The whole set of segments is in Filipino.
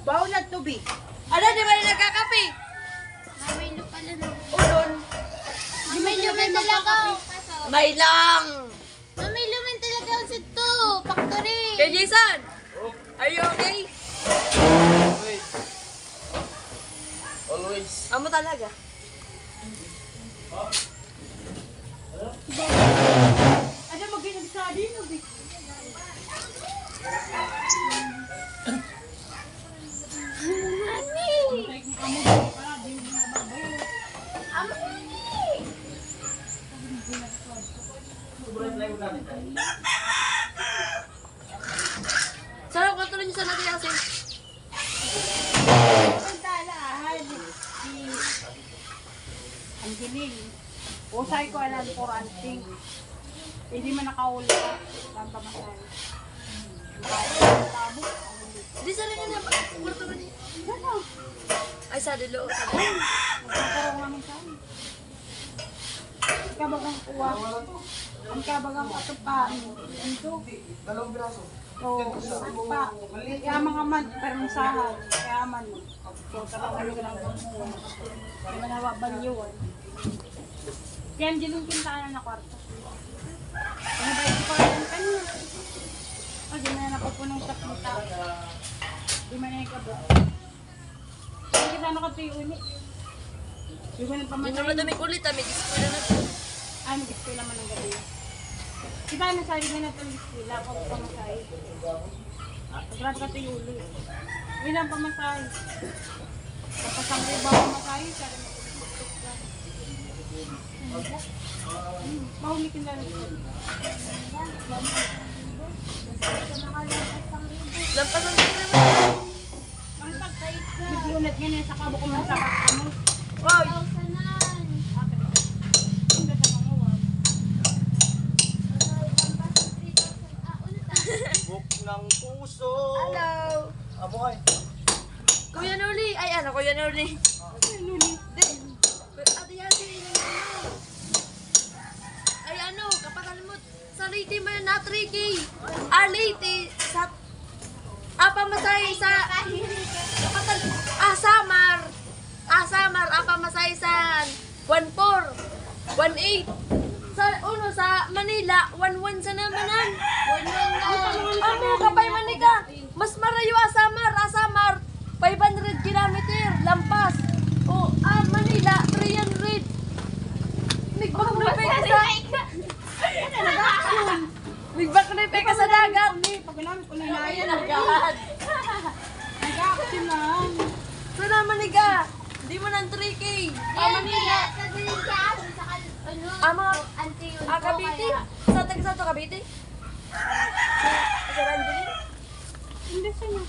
Baulat tubig. Ano, di ba na nagkakape? Namilo pala na. Ulon. Namilo man talaga. May lang. Namilo man talaga ang sito. Factory. Kay Jason, are you okay? Always. Amo talaga. Ano mag-inag sa din tubig? Sarap ka tuloy niyo sa natin kasi. Ang giling. Usay ko alam ko anting. Hindi man nakauli. Lampa masay. Di sa rin na kwarto ba niya? Gano'n. Ay, sa dilo. Magkaroon namin sa amin. Kabagang kuwa. Ang kabagang katupain. Ang tubig. Dalawang braso. Oo. Pa. Kaya mga man, pero sahag. Kaya man. So, talagang ano ka lang kumuha. Kaya manawa balyuan. Kaya ang ginong kintaan na kwarto. Ano ba ito pa rin kanya? O, di na napupunong sa puta. Di man na yung kabo. Kaya kita nakatuyo ni. Di ko nang Hindi pamatay. naman dami kulit, may display na ito. Ay, mag-display naman ng gabi. Kita na sa rin na ito display. Lako ko pamatay. Pagrat ka tuyo ulit. Yun ang pamatay. Tapos ang riba pamatay. Kaya mahulikin lang ito. Lampas ang sila naman. Naglunat nga niya sa kabo ko man sa kakamo. Wow! Buk ng puso. Hello! Amo ay. Kuya Nuli! Ay, ano, Kuya Nuli? Di. Ate Yasi, ay ano, kapatid mo, sa Leyte mo na 3K. Leyte, sa, pamasay sa, kapatid, Samar, pamasay sa 1.4, 1.8. Sa, sa Manila, 1.1 sa namanan. 1.1 na. Ano, kapay manika. Mas marayo Asamar, 500 kilometer, lampas. O, Manila, 300. Nagbaknipay ka sa... Nagbaknipay ka sa dagat. Pag namin ko na Ayan ang gahad. nag-action lang. So naman niga, hindi mo ng 3K. Manila. Mga... Cavite? Sa taga to Cavite? Sa Rangelin? Hindi siya.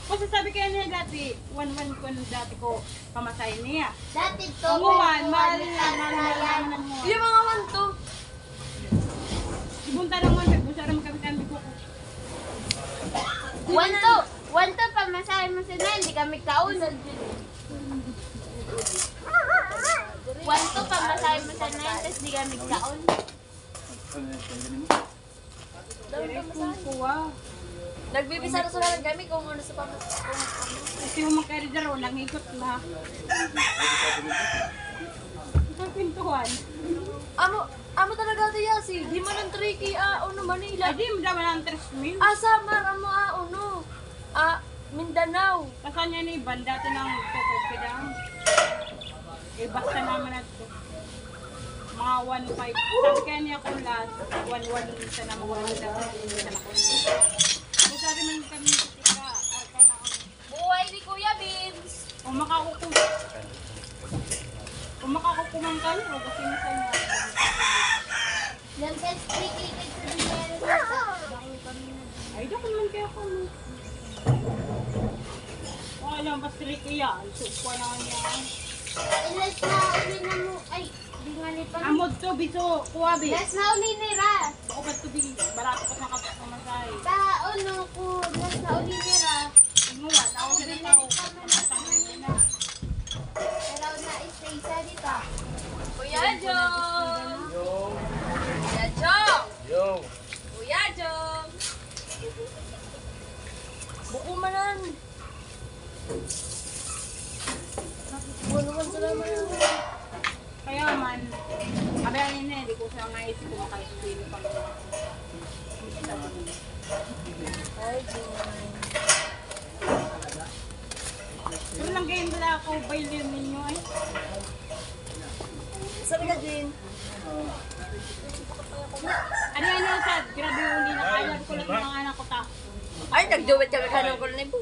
Kasi sabi kaya niya dati, 1-1 ko nung dati ko pamasay niya. Dati to. Umuwan, mahal naman mo. Yung mga 1 to. Ibunta lang mo, nagbusa rin magkapitan ko. One to pamasahe mo sila, hindi kami kaunod. Kwanto pag masahe mo sa 9, tapos di ka nagsaon. Kuha. Nagbibisa na sa kami kung ano sa pamasahe. Kasi yung mga karidaro, nangikot na. Ang pintuan. Amo talaga ito yasi. Di man ang tricky ano Manila. Ay, di mo naman ang 3,000. Samar amo ano. Mindanao. Kasan niya ni Iban, dati nang tutod ka daw. Eh, basta naman na ito. Mga 1,500. Sabi kaya niya kung last, 1,100 sa naman wala daw. Sa na ko. Kung sabi man kami ka, arka na ako. Buhay ni Kuya Vince. Kung makakukumang ka, o kasi nasa niya. Yan guys, kikikig sa dinero. Ay, doon naman kaya ako. Alam, basta rin kaya. Supo na niya. Ilas na uli na mo. Ay, di nga ni pa. Amod to, biso, kuwabi. Ilas na uli ni Ra. Ako ba ito, barato pa nakapas na masay. Pa, ano ko. Ilas na uli ni Ra. Inuwa, ako sa rin ako. Na. Pero na stay sa dito. Kuya Jong. Yo. Kuya Jong. Yo. Kuya Jong. Buko manan. Bunuan sila man. Kaya man, kabayanin na, di ko siya naisip kung makaisipin pang Ay, Jong. Doon lang kayo nila ako, bailin ninyo eh. Sabi ka, Jane. Ano sad, grabe yung hindi nakaya ko lang ng mga anak ko ta. Ay, nagduwet kami kanong ko na ibo.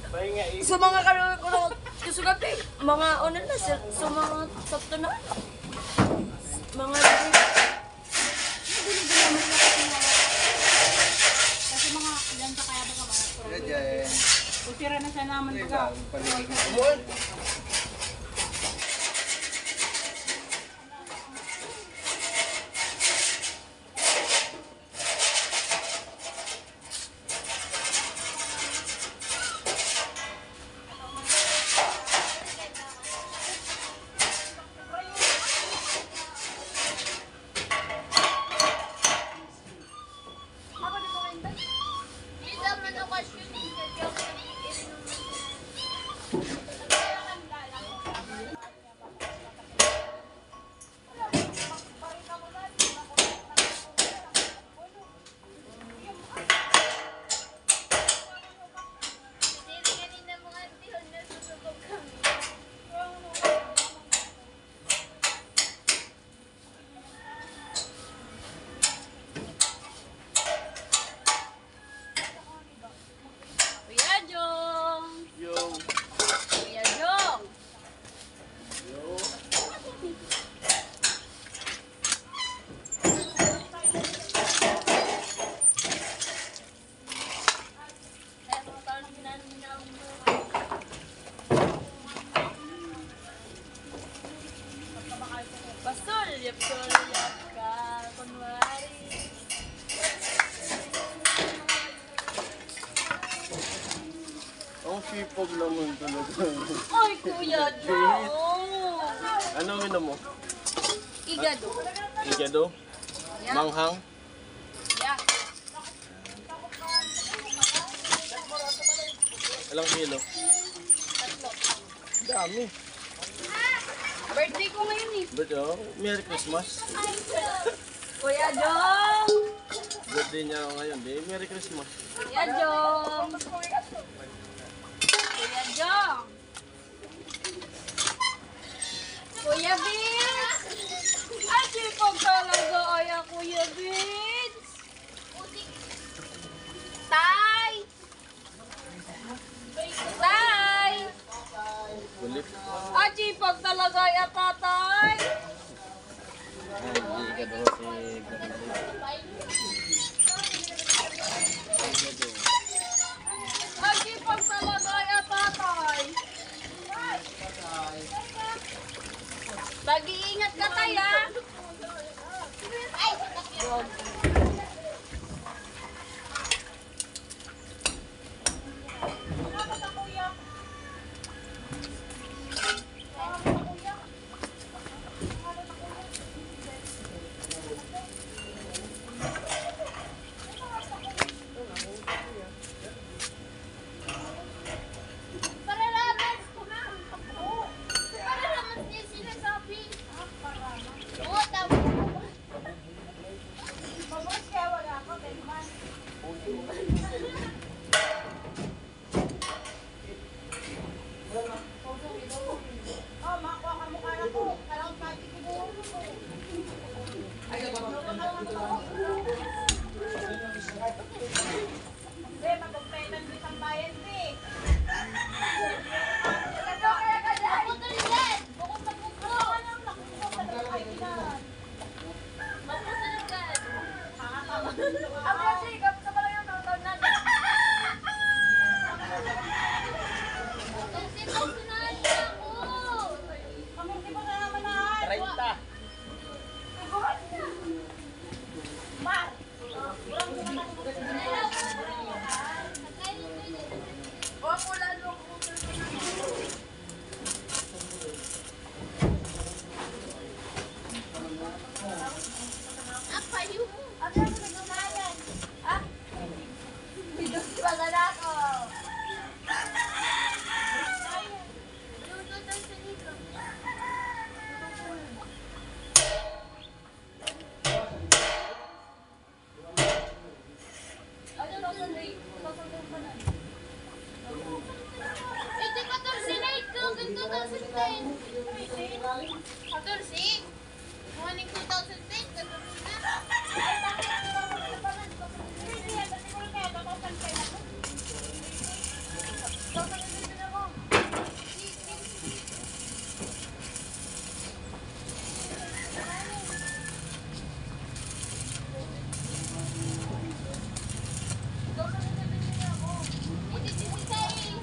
Pahinga Sa mga kanong ko na kusugapi. Mga ano na, sa mga sakto na. Mga Kasi mga ilan sa kaya baga mga Ganyan. usira na siya naman baga. Umuan. Kuya Jong. Yo. Kuya Jong. Pasol, yap ka, kunwari. Ang sipag naman talaga. Ay, Kuya Jong. Ano minom mo? Igado. Igado? Yeah. Manghang? Yeah. Ilang kilo? Tatlo. Dami. Birthday ko ngayon eh. But Merry Christmas. Kuya Jong. Birthday niya ngayon. Di, Merry Christmas. Kuya Jong. Kuya Jong. Kuya Vince. Ay, sipag talaga ay Kuya Vince. Tay. Tay. Kulit. Ay, sipag talaga ay tatay. Ay, igado si Ay, sipag talaga ay tatay. Mag-iingat ka tayo, ha? Hindi, magpapaitan din ang bayan eh. Ako tuloy. Bukod na bukod. Ang kasi, kapsa pala yung taon natin. Kasi pagsunahan niya ako. Kamurti mo na naman na. 30. Mar! O ako lalo ko. Apa yun? Ano yung nagmamayan? Ha? Dito si Bagala ko. Lulot ang salito. Ano daw sa day? Sasagdan pa na. Eh, di 14 na ikaw. Ganito 2010. 14? Morning 2010. 14 na. Sasagdan din ako. Sasagdan din ako. Hindi 16.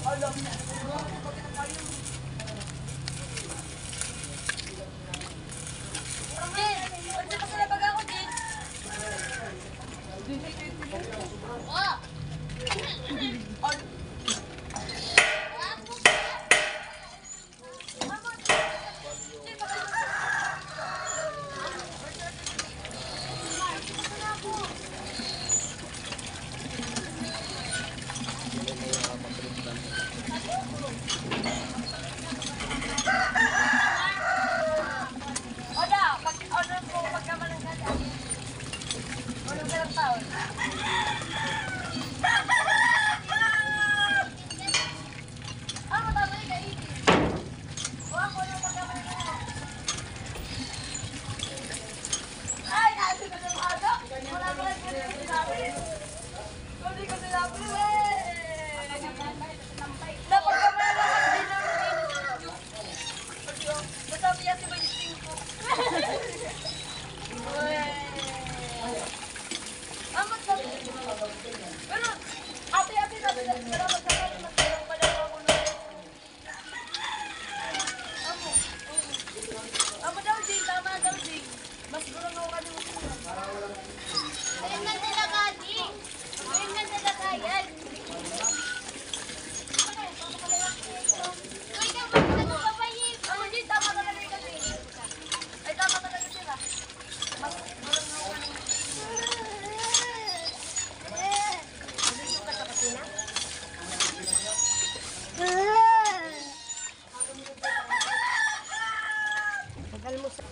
Alam na. Bakit ang kayo? Jin! Pwede pa sila baga ako, Jin! Oh! Al- Jin, bakit? Oda, pag-order ko pagkamalang ganda. Anong ganang taon? Ah, matama yung kainin. O ako yung pagkamalang ganda. Ay, nasi ko na maaga. Wala mo lang kung sinabi. Kung di ko sinabi, napagkamalang din naman din. Basta niya si Bayiting ko. Amat na. Pero, ate-ate sabi na sila magkakaroon magkaroon pa lang ako na. Amo. Amo daw, Jing. Tama daw, Jing. Mas gulong ako kalimutan. Ayun na talaga, Di. Ayun na talaga yan. Uy, dapat na nagpapahip. Amo, Jing. Tama talaga yung kasi. Ay, tama talaga sila. Mas gulong ako kalimutan.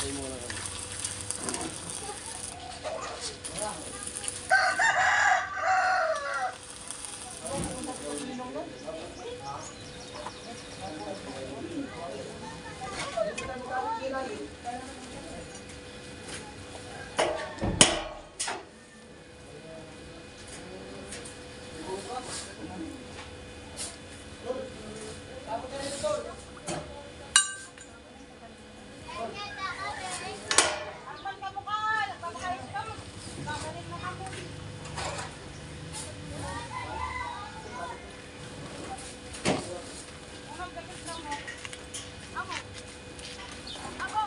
Ay mo na kami. Aman ka mukha! Nagpapakayos ka! Kakalit na kamo! Anong gagawin mo? Amo. Amo.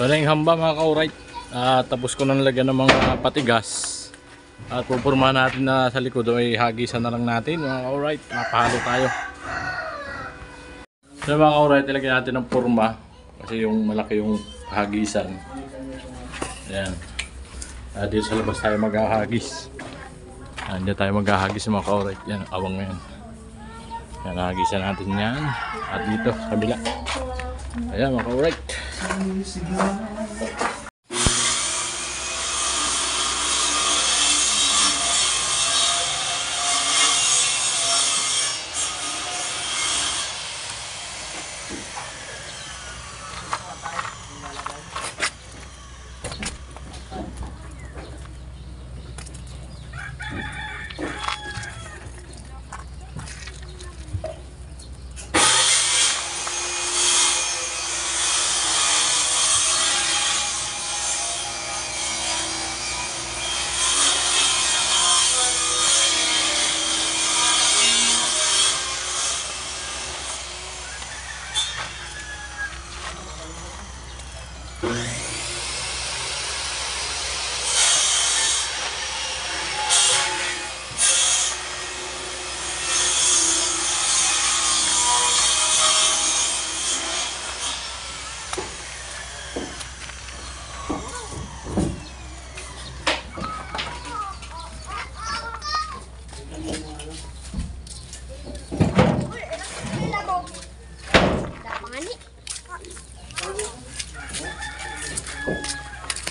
So na yung hamba mga ka-alright. Tapos ko nang lagyan ng mga patigas. At pupurma natin na sa likod ay hagisan na lang natin mga ka-alright. Mapahalo tayo. So mga ka-alright, ilagyan natin ng purma. Kasi yung malaki yung hagisan. Ayan. Dito sa labas tayo maghahagis. Diyan tayo maghahagis mga ka-alright. Yan, awang ngayon. Yan, hagisan natin yan. At dito, sa kabila. Ayan mga ka-alright.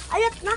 Ayat na.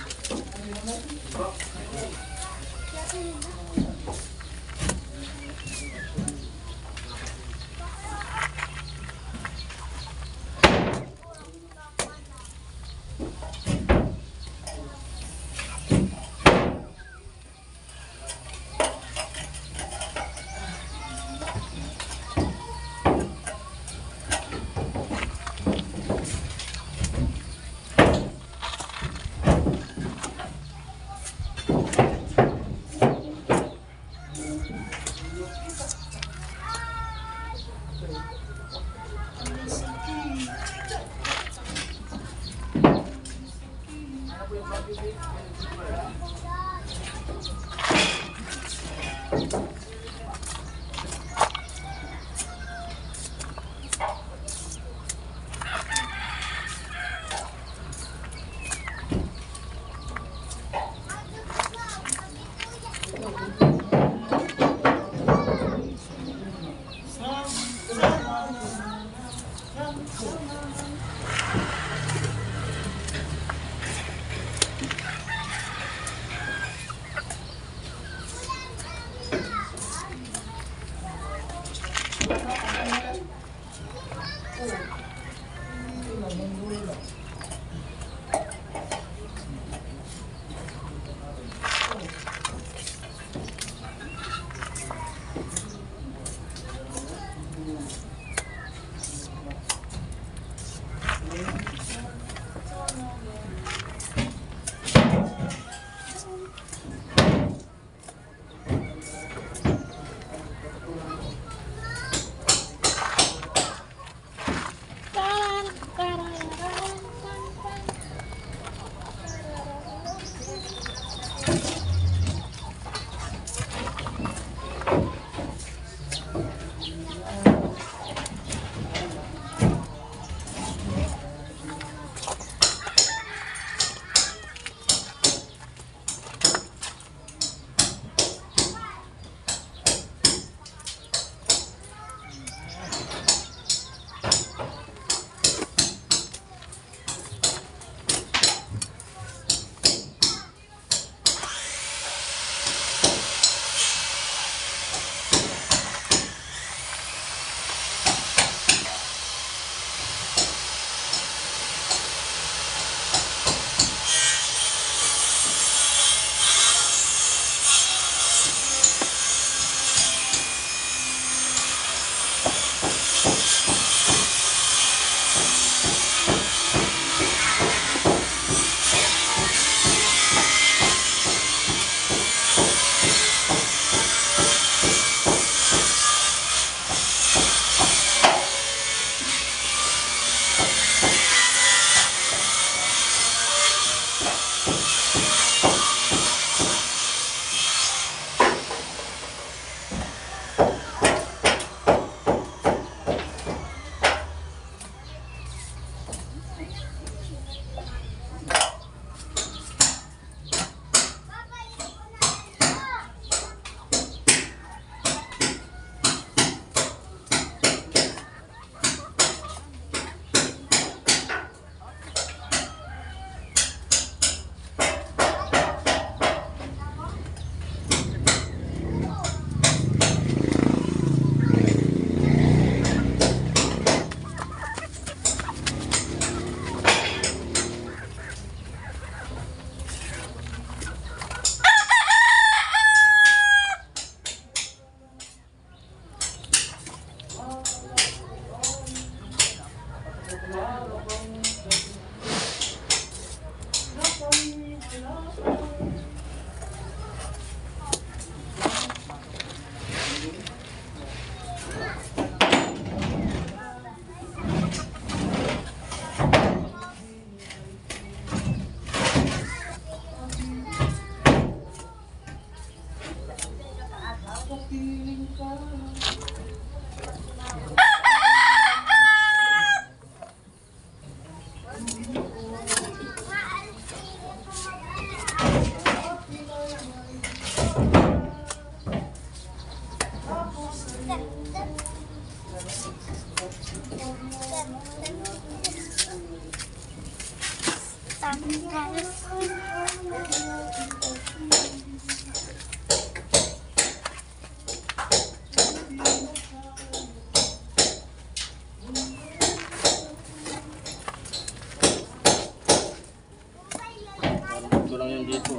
Ito lang yung dito.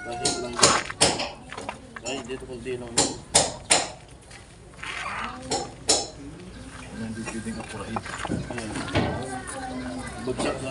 Dito lang dito. Ay, dito kung di lang. Hindi pwedeng apurain. Ayan. Bagsak sa.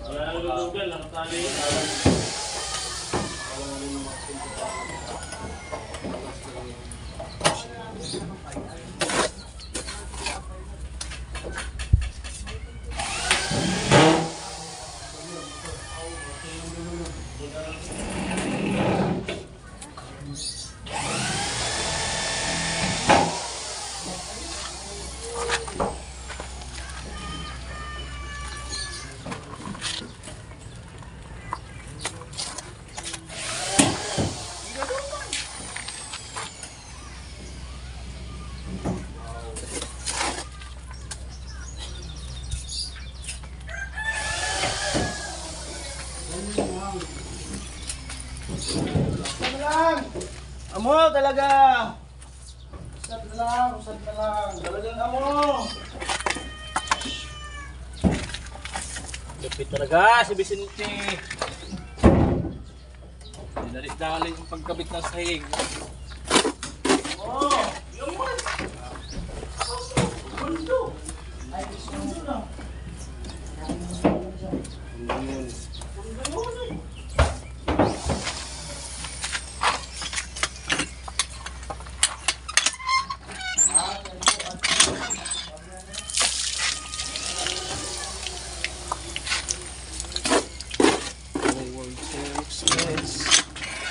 Wala na lulugan, nakatali. Amo talaga. Usad na lang, usad na lang. Talagang amo. Lupit talaga si Vicente. Dinalit-dalit yung pagkabit ng sahig. Oh, yung mo. Gundo. Ay, gundo lang.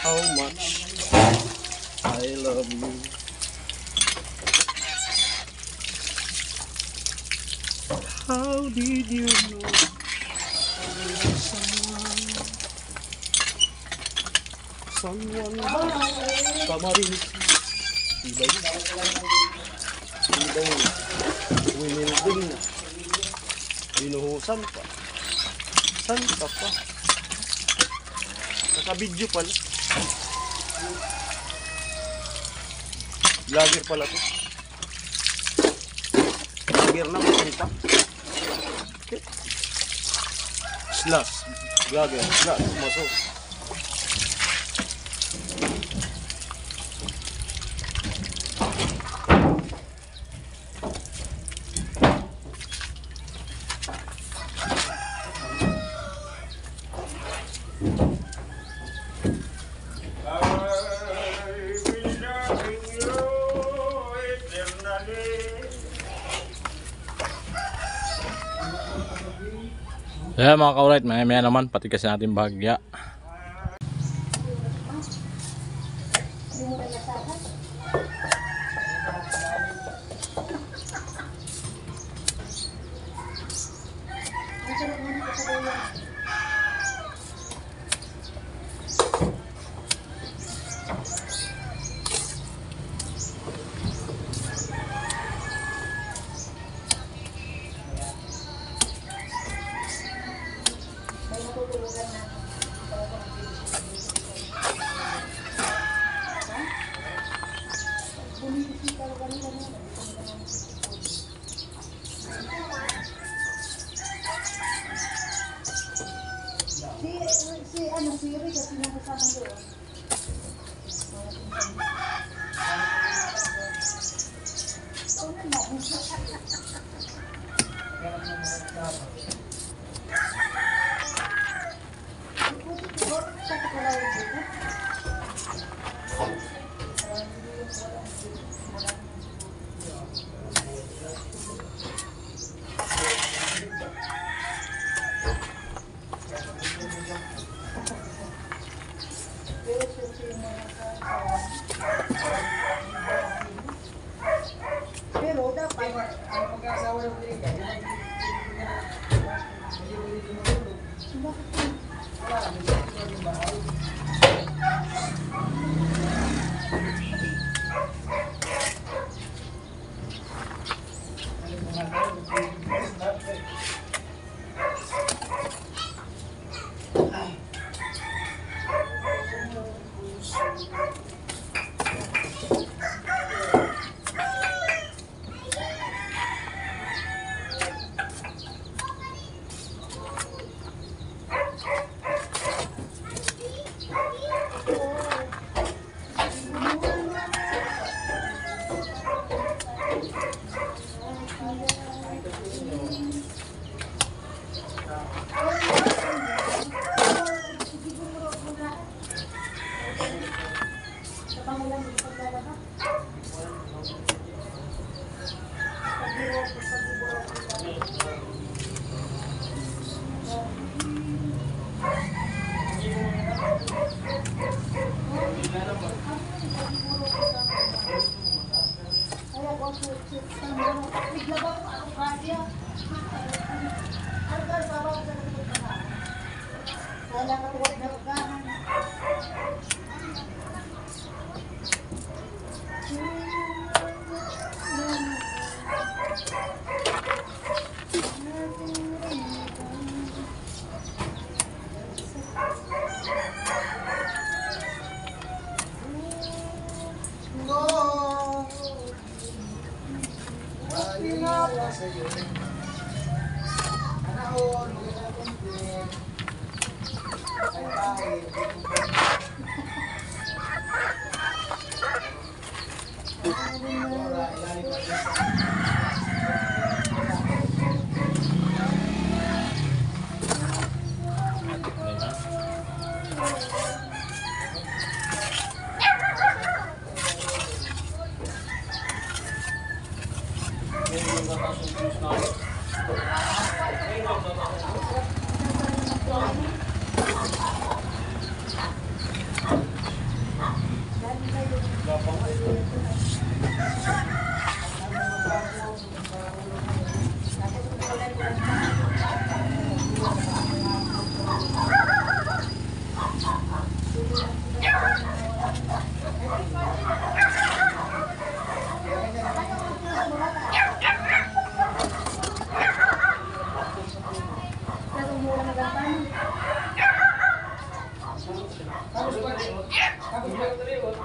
How much I love you. How did you know someone kamarinig ibay winilding na binuhusan pa santa pa nakabidyo pala vlogger pala to vlogger na makita slash vlogger slash masok Yeah, mga ka-alright, maya naman patigasin natin bahagya.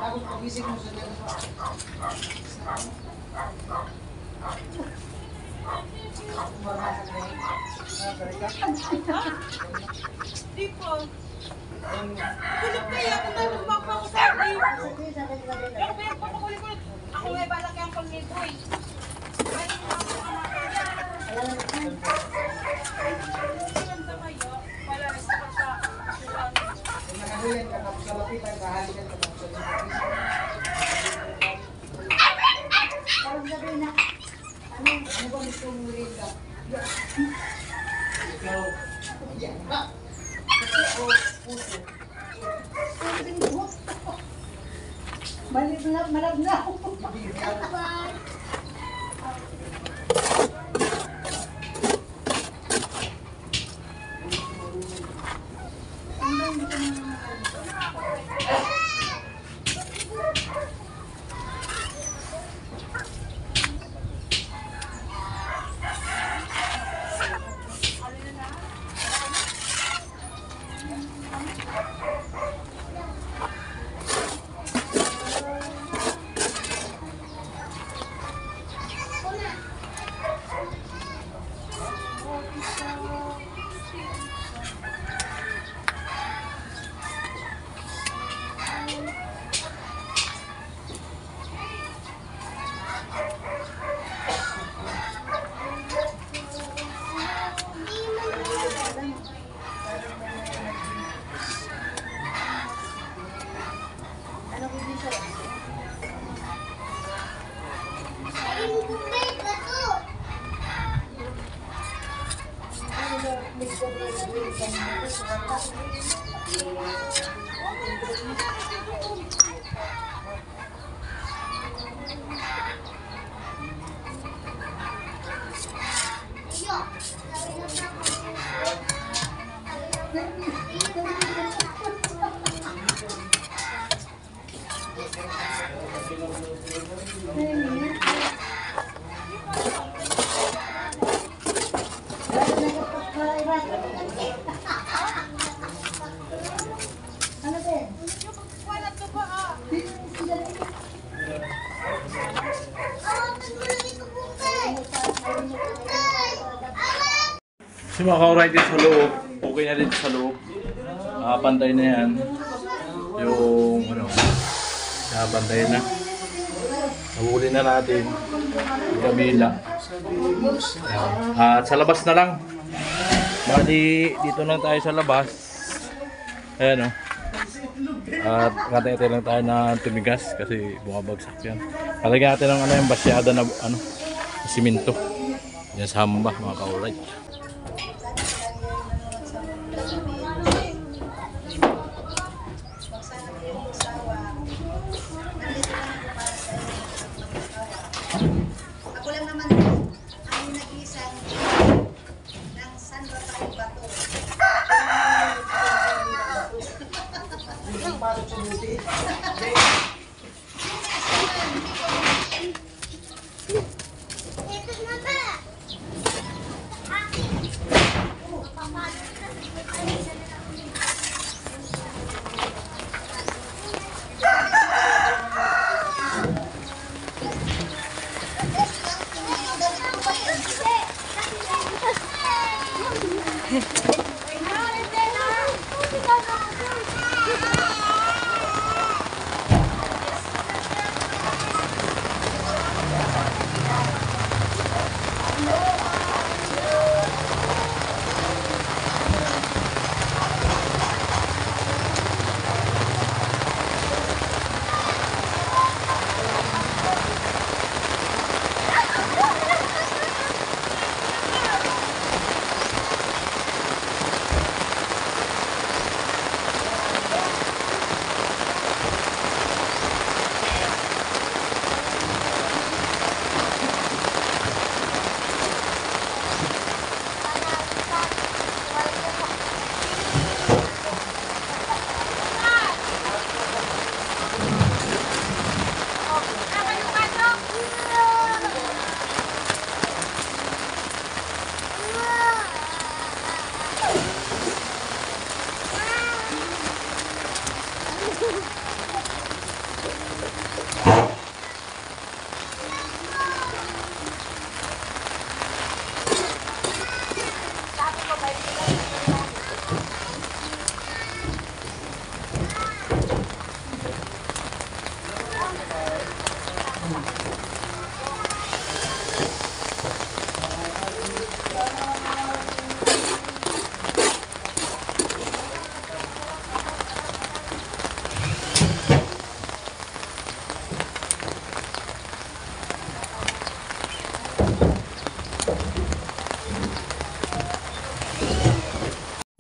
Tapos pagising mo sa Di po. Kulit kaya ako na lumapa ko sa akin. Pero kaya papakulit-kulit. Ako may balak yung kulito eh. nakahuyan ka tapos sa lapitan, kahalikan ka tapos sa Parang sabi na, ano ba gusto mo rin ka? ikaw. Yan ha. Malab na ako. Si Makauray dito sa loob. Okay na dito sa loob. Nakapantay na yan. Yung ano. Nakapantay na. Nahuli na natin. Yung kabila. At sa labas na lang. Bali dito lang tayo sa labas. Ayan o. At katay lang tayo na tumigas kasi bumabagsak yan. Kalagyan natin ng ano, yung basyada na ano, siminto. Yan sa hamba mga kauray. Ako lang naman ang nag-iisang ng San Rafael Bato. Yung pasok sa buti. Ito na ba?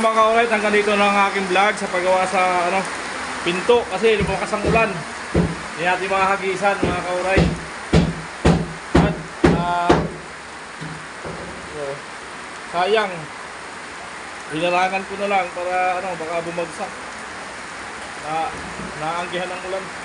Mga kaulit, hanggang dito na ang aking vlog sa paggawa sa pinto kasi lumakas ang ulan. Hindi natin mga hagisan mga kauray. At sayang, hinarangan ko na lang para baka bumagsak. Naanggihan ng ulan.